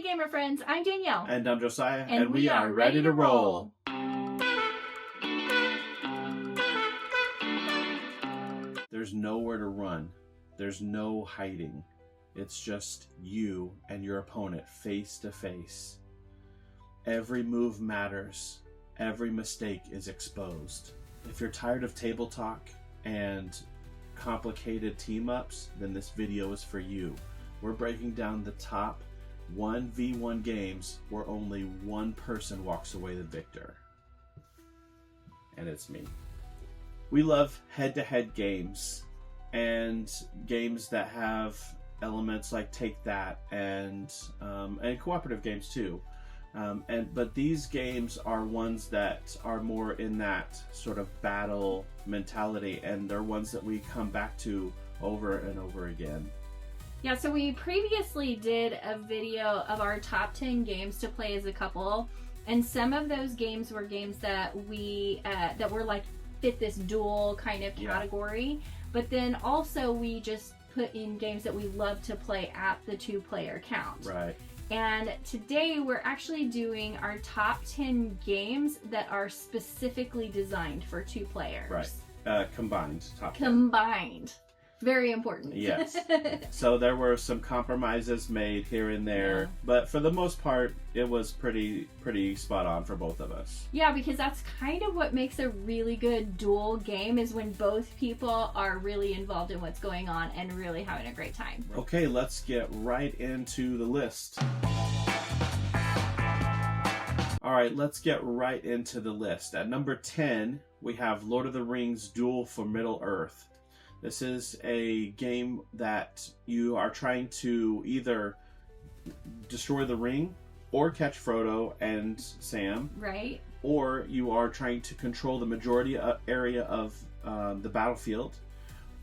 gamer friends, I'm Danielle. And I'm Josiah, and we are ready to roll. There's nowhere to run. There's no hiding. It's just you and your opponent face to face. Every move matters. Every mistake is exposed. If you're tired of table talk and complicated team-ups, then this video is for you. We're breaking down the top 1v1 games where only one person walks away the victor. And it's me. We love head-to-head games and games that have elements like Take That and cooperative games too. But these games are ones that are more in that sort of battle mentality, and they're ones that we come back to over and over again. Yeah, so we previously did a video of our top 10 games to play as a couple, and some of those games were games that we that were like fit this duel kind of category. But then also we just put in games that we love to play at the 2-player count. Right. And today we're actually doing our top 10 games that are specifically designed for 2 players. Right. Combined. Top 10. Combined. Very important. Yes. So there were some compromises made here and there, but for the most part, it was pretty spot on for both of us. Yeah, because that's kind of what makes a really good duel game, is when both people are really involved in what's going on and really having a great time. Okay, let's get right into the list. All right, let's get right into the list. At number 10, we have Lord of the Rings Duel for Middle-earth. This is a game that you are trying to either destroy the ring or catch Frodo and Sam. Right. Or you are trying to control the majority area of the battlefield.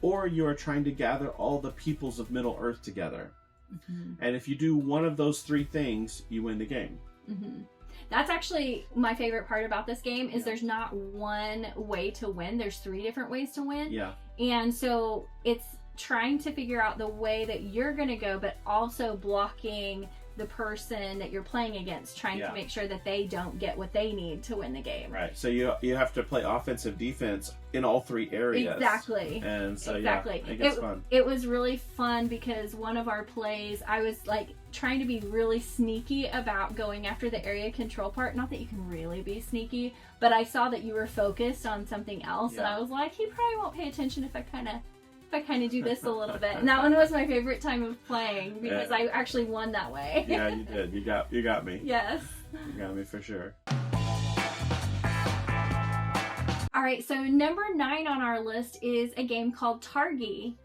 Or you are trying to gather all the peoples of Middle-earth together. Mm-hmm. And if you do one of those 3 things, you win the game. Mm-hmm. That's actually my favorite part about this game, is there's not one way to win. There's 3 different ways to win. Yeah. And so it's trying to figure out the way that you're going to go, but also blocking the person that you're playing against, trying to make sure that they don't get what they need to win the game. Right. So you have to play offensive, defense in all 3 areas. Exactly. And so exactly. It gets fun. It was really fun because one of our plays, I was like trying to be really sneaky about going after the area control part. Not that you can really be sneaky, but I saw that you were focused on something else, and I was like, he probably won't pay attention if I kind of do this a little bit. And that one was my favorite time of playing because I actually won that way. Yeah, you did. You got me. Yes. You got me for sure. All right, so number 9 on our list is a game called Targi.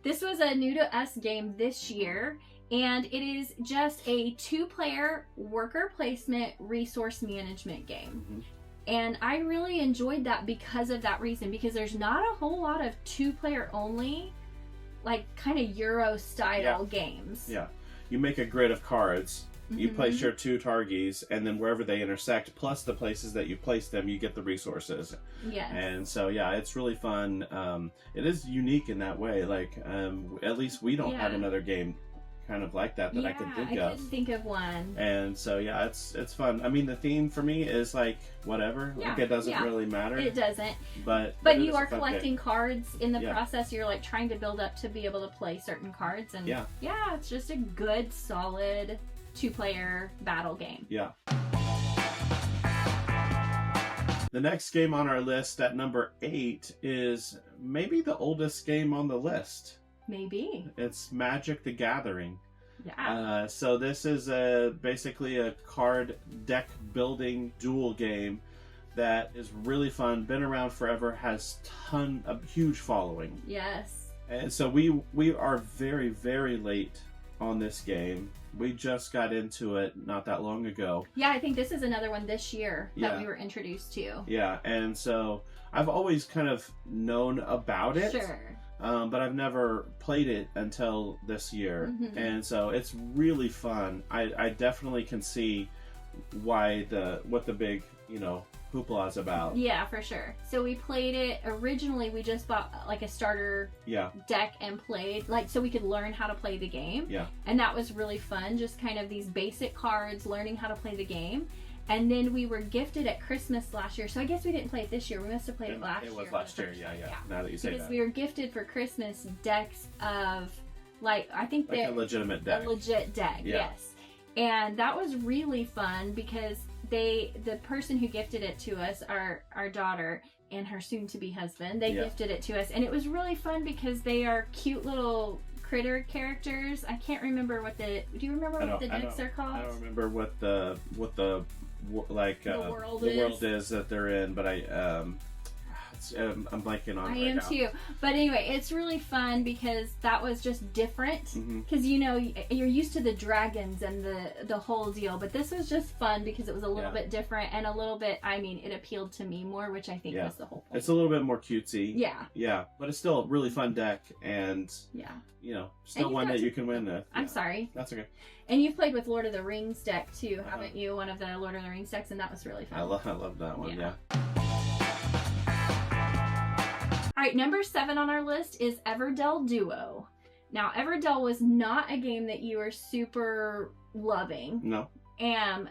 This was a new to us game this year, and it is just a 2-player worker placement resource management game. Mm-hmm. And I really enjoyed that because of that reason, because there's not a whole lot of 2-player only, like kind of Euro style games. Yeah. You make a grid of cards, you place your 2 Targis, and then wherever they intersect, plus the places that you place them, you get the resources. Yes. And so, it's really fun. It is unique in that way. Like, at least we don't have another game kind of like that I could think of. I couldn't think of one. And so it's fun. I mean, the theme for me is like whatever. Like, it doesn't really matter. It doesn't. But you are collecting cards in the process. You're like trying to build up to be able to play certain cards, and it's just a good solid 2-player battle game. Yeah. The next game on our list at number 8 is maybe the oldest game on the list. Maybe. It's Magic the Gathering. Yeah. So this is basically a card deck building duel game that is really fun, been around forever, has a huge following. Yes. And so we are very, very late on this game. We just got into it not that long ago. Yeah, I think this is another one this year that we were introduced to. Yeah, and so I've always kind of known about it. Sure. But I've never played it until this year. Mm-hmm. And so it's really fun. I definitely can see what the big, you know, hoopla is about. Yeah, for sure. So we played it originally. We just bought like a starter deck and played so we could learn how to play the game. Yeah. And that was really fun. Just kind of these basic cards, learning how to play the game. And then we were gifted at Christmas last year. So I guess we didn't play it this year. We must have played it last year. It was last year. Yeah. Now that you say because that. we were gifted for Christmas decks of I think like a legitimate deck. A legit deck. Yeah. Yes. And that was really fun because the person who gifted it to us, our daughter and her soon-to-be husband, they gifted it to us, and it was really fun because they are cute little critter characters. I can't remember do you remember what the decks are called? I don't remember what the world is that they're in, but I'm blanking on it. I am too. But anyway, it's really fun because that was just different. Because you know you're used to the dragons and the whole deal, but this was just fun because it was a little bit different and a little bit. I mean, it appealed to me more, which I think was the whole point. It's a little bit more cutesy. Yeah. Yeah, but it's still a really fun deck, and you know, still one that you can win with. I'm sorry. That's okay. And you've played with Lord of the Rings deck too, haven't you? One of the Lord of the Rings decks, and that was really fun. I love that one. Yeah. All right, number 7 on our list is Everdell Duo. Now, Everdell was not a game that you were super loving. No.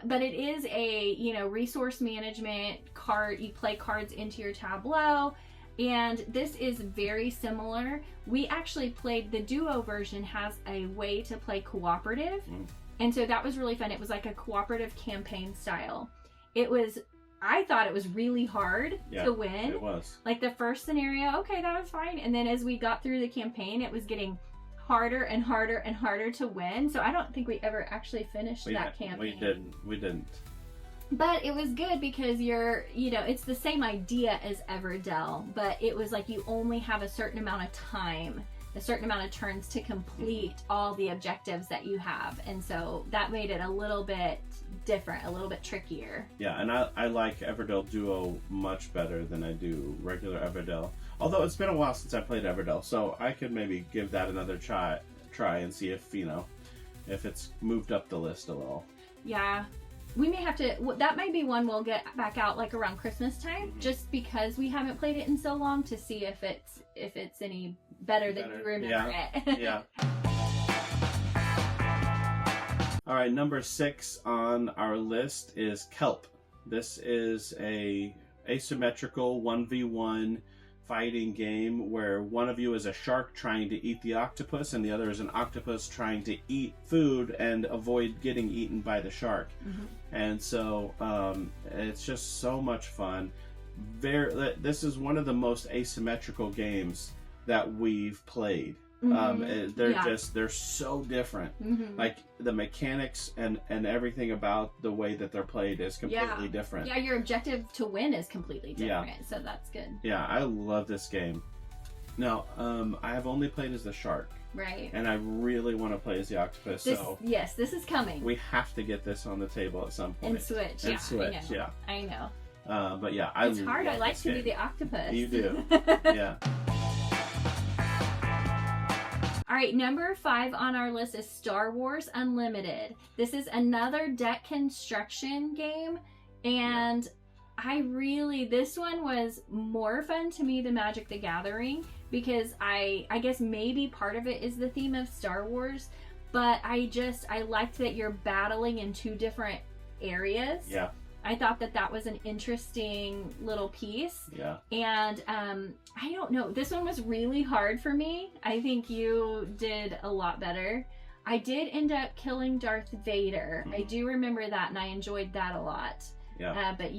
But it is a, you know, resource management card. You play cards into your tableau, and this is very similar. We actually played the Duo version has a way to play cooperative, and so that was really fun. It was like a cooperative campaign style. I thought it was really hard to win. It was. Like the first scenario, okay, that was fine. And then as we got through the campaign, it was getting harder and harder and harder to win. So I don't think we ever actually finished that campaign. We didn't. But it was good because it's the same idea as Everdell, but it was like you only have a certain amount of time, a certain amount of turns to complete all the objectives that you have. And so that made it a little bit different, a little bit trickier. Yeah, and I like Everdell Duo much better than I do regular Everdell. Although it's been a while since I played Everdell, so I could maybe give that another try and see if it's moved up the list a little. Yeah. We may have to, that might be one we'll get back out like around Christmas time, just because we haven't played it in so long, to see if it's any better than you remember it. Yeah. All right, number 6 on our list is Kelp. This is a asymmetrical 1v1 fighting game where one of you is a shark trying to eat the octopus and the other is an octopus trying to eat food and avoid getting eaten by the shark. And so it's just so much fun. This is one of the most asymmetrical games that we've played. They're so different. Like the mechanics and everything about the way that they're played is completely different. Yeah, your objective to win is completely different, so that's good. Yeah, I love this game. Now, I have only played as the shark. Right. And I really want to play as the octopus. Yes, this is coming. We have to get this on the table at some point. And Switch. I know. But yeah, it's hard. I like to be the octopus. You do. Yeah. All right, number 5 on our list is Star Wars Unlimited. This is another deck construction game, and this one was more fun to me than Magic the Gathering, because I guess maybe part of it is the theme of Star Wars, but I liked that you're battling in 2 different areas. Yeah. I thought that was an interesting little piece. Yeah. And I don't know. This one was really hard for me. I think you did a lot better. I did end up killing Darth Vader. I do remember that, and I enjoyed that a lot. Yeah. But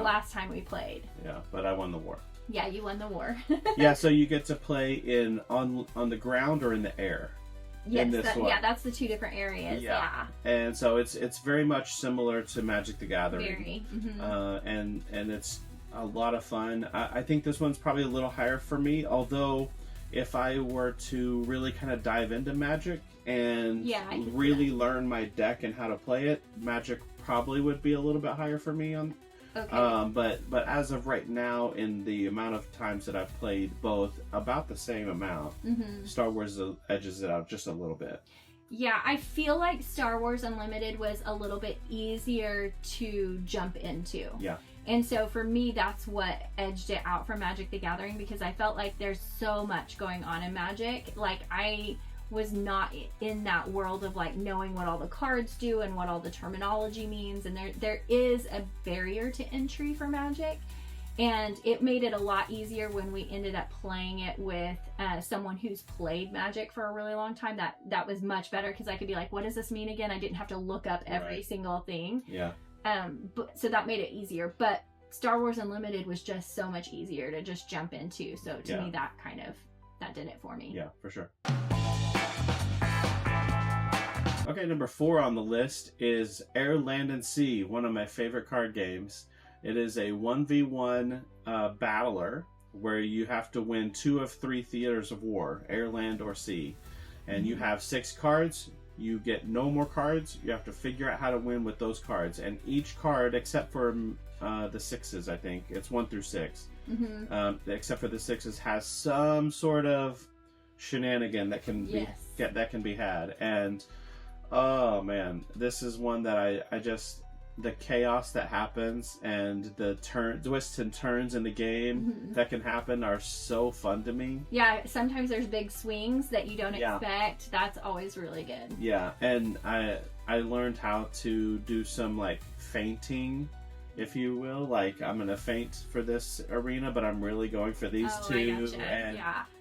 last time we played. Yeah, but I won the war. Yeah, you won the war. Yeah, so you get to play on the ground or in the air. Yes, that's the 2 different areas. Yeah. And so it's very much similar to Magic the Gathering. Very. And it's a lot of fun. I think this one's probably a little higher for me, although if I were to really kind of dive into Magic and really learn my deck and how to play it, Magic probably would be a little bit higher for me on. Okay. But as of right now, in the amount of times that I've played both, about the same amount, Star Wars edges it out just a little bit. Yeah, I feel like Star Wars Unlimited was a little bit easier to jump into. Yeah. And so for me, that's what edged it out from Magic the Gathering, because I felt like there's so much going on in Magic. Like, I was not in that world of like knowing what all the cards do and what all the terminology means. And there is a barrier to entry for Magic. And it made it a lot easier when we ended up playing it with someone who's played Magic for a really long time. That was much better, because I could be like, what does this mean again? I didn't have to look up every single thing. Yeah. So that made it easier. But Star Wars Unlimited was just so much easier to just jump into. So to me, that did it for me. Yeah, for sure. Okay, number 4 on the list is Air, Land, and Sea, one of my favorite card games. It is a 1v1 battler where you have to win 2 of 3 theaters of war, air, land, or sea. And you have 6 cards. You get no more cards. You have to figure out how to win with those cards. And each card, except for the 6s, I think, it's 1 through 6, except for the 6s, has some sort of shenanigan that can be had. And oh man, this is one that I just, the chaos that happens and the twists and turns in the game that can happen are so fun to me. Yeah, sometimes there's big swings that you don't expect. That's always really good. Yeah, and I learned how to do some like feinting, if you will. Like, I'm gonna feint for this arena, but I'm really going for these two,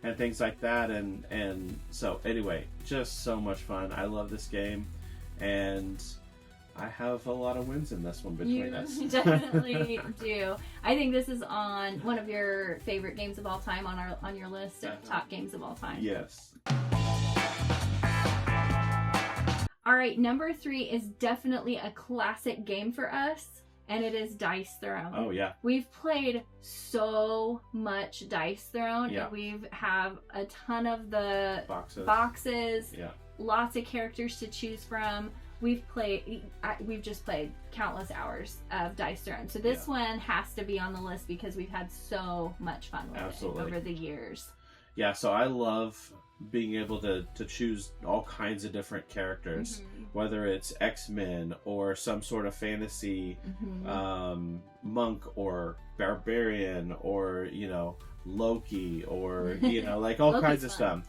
and things like that. And so anyway, just so much fun. I love this game, and I have a lot of wins in this one between us. You definitely do. I think this is on one of your favorite games of all time on your list of top games of all time. Yes. All right, number 3 is definitely a classic game for us, and it is Dice Throne. Oh yeah. We've played so much Dice Throne, and we have a ton of the boxes. Yeah. Lots of characters to choose from. We've just played countless hours of Dice Throne. So this one has to be on the list because we've had so much fun with it over the years. Yeah, so I love being able to choose all kinds of different characters, whether it's X-Men or some sort of fantasy monk or barbarian or, Loki or, like all kinds of stuff.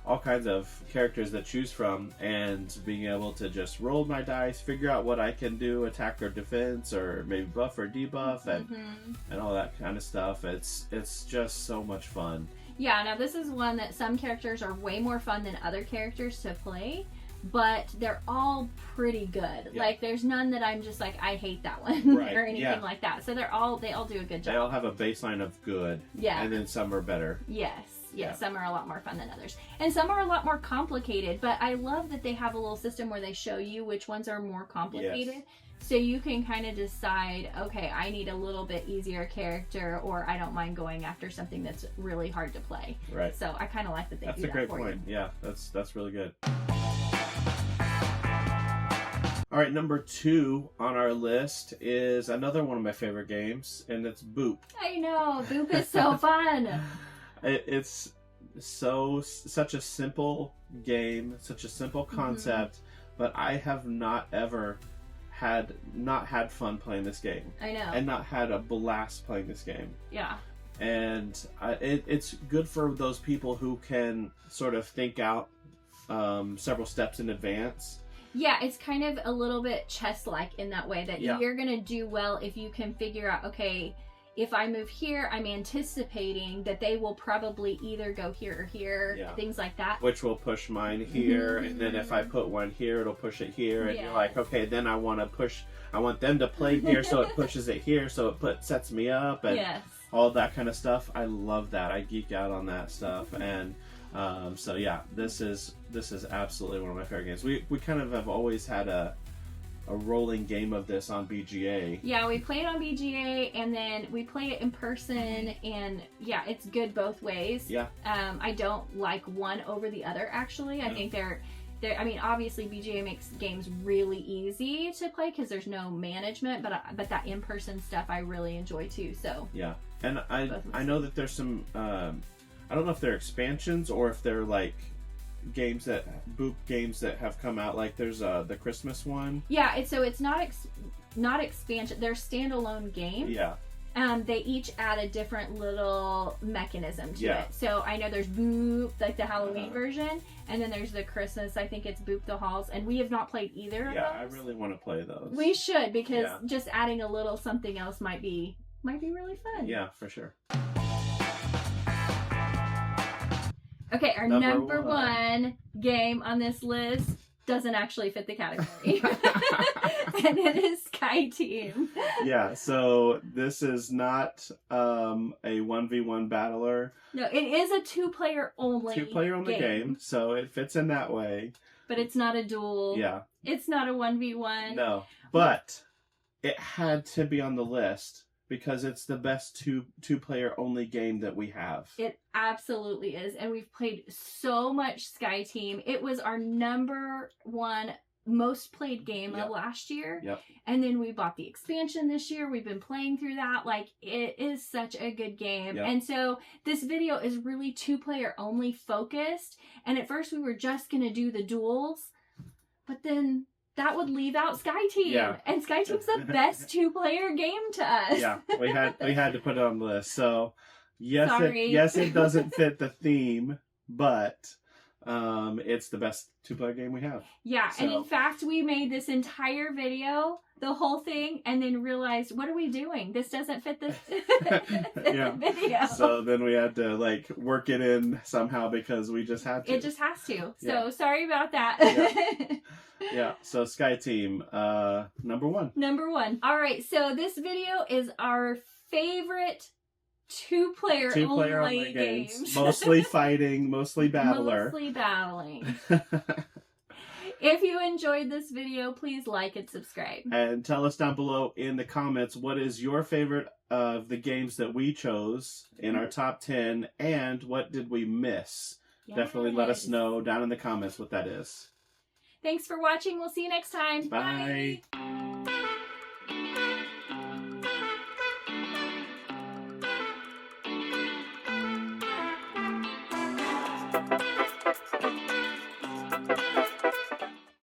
All kinds of characters that choose from, and being able to just roll my dice, figure out what I can do, attack or defense, or maybe buff or debuff, and all that kind of stuff. It's just so much fun. Yeah, now this is one that some characters are way more fun than other characters to play, but they're all pretty good. Yeah. Like, there's none that I'm just like, I hate that one or anything like that. So they all do a good job. They all have a baseline of good. Yeah. And then some are better. Yes. Yeah, some are a lot more fun than others. And some are a lot more complicated, but I love that they have a little system where they show you which ones are more complicated. Yes. So you can kind of decide, okay, I need a little bit easier character, or I don't mind going after something that's really hard to play. Right. So I kind of like that they do that for you. That's a great point. Yeah, that's really good. All right, number 2 on our list is another one of my favorite games, and it's Boop. I know, Boop is so fun. It's such a simple game, such a simple concept, but I have not ever had fun playing this game. I know. And not had a blast playing this game. Yeah. And it's good for those people who can sort of think out several steps in advance. Yeah, it's kind of a little bit chess-like in that way, that you're going to do well if you can figure out, okay, if I move here, I'm anticipating that they will probably either go here or here, things like that. Which will push mine here, and then if I put one here, it'll push it here, and you're like, okay, then I want them to play here, so it pushes it here, so it sets me up, and all that kind of stuff. I love that. I geek out on that stuff, and so yeah, this is absolutely one of my favorite games. We kind of have always had a rolling game of this on BGA. Yeah, we play it on BGA, and then we play it in person, and yeah, it's good both ways. Yeah. I don't like one over the other, actually. I think they're I mean, obviously BGA makes games really easy to play because there's no management, but that in-person stuff I really enjoy too. So yeah, and I know that there's some I don't know if they're expansions or if they're like games that have come out. Like there's the Christmas one. Yeah, it's not expansion. They're standalone games. Yeah. They each add a different little mechanism to Yeah. it. So I know there's Boop, like the Halloween version, and then there's the Christmas. I think it's Boop the Halls, and we have not played either of those. Yeah, I really want to play those. We should, because Yeah. just adding a little something else might be really fun. Yeah, for sure. Okay, our Number number one game on this list doesn't actually fit the category. And it is Sky Team. Yeah, so this is not a 1v1 battler. No, it is a two-player only game, so it fits in that way. But it's not a duel. Yeah. It's not a 1v1. No, but it had to be on the list because it's the best two-player only game that we have. It absolutely is. And we've played so much Sky Team. It was our number one most played game of last year. Yep. And then we bought the expansion this year. We've been playing through that. Like, it is such a good game. Yep. And so this video is really two-player only focused. And at first we were just going to do the duels. But then that would leave out Sky Team. Yeah. And Sky Team's the best two-player game to us. Yeah, we had to put it on the list. So yes, Sorry. it doesn't fit the theme, but it's the best two-player game we have. Yeah, and So- in fact, we made this entire video, the whole thing, and then realized, what are we doing? This doesn't fit the Yeah. video. So then we had to like work it in somehow because we just had to. It just has to. Yeah. So sorry about that. Yeah. So Sky Team, number one. Number one. All right, so this video is our favorite two-player only games. Mostly fighting, mostly battler. Mostly battling. If you enjoyed this video, please like and subscribe. And tell us down below in the comments what is your favorite of the games that we chose in our top 10 and what did we miss. Definitely let us Yes. know down in the comments what that is. Thanks for watching. We'll see you next time. Bye. Bye.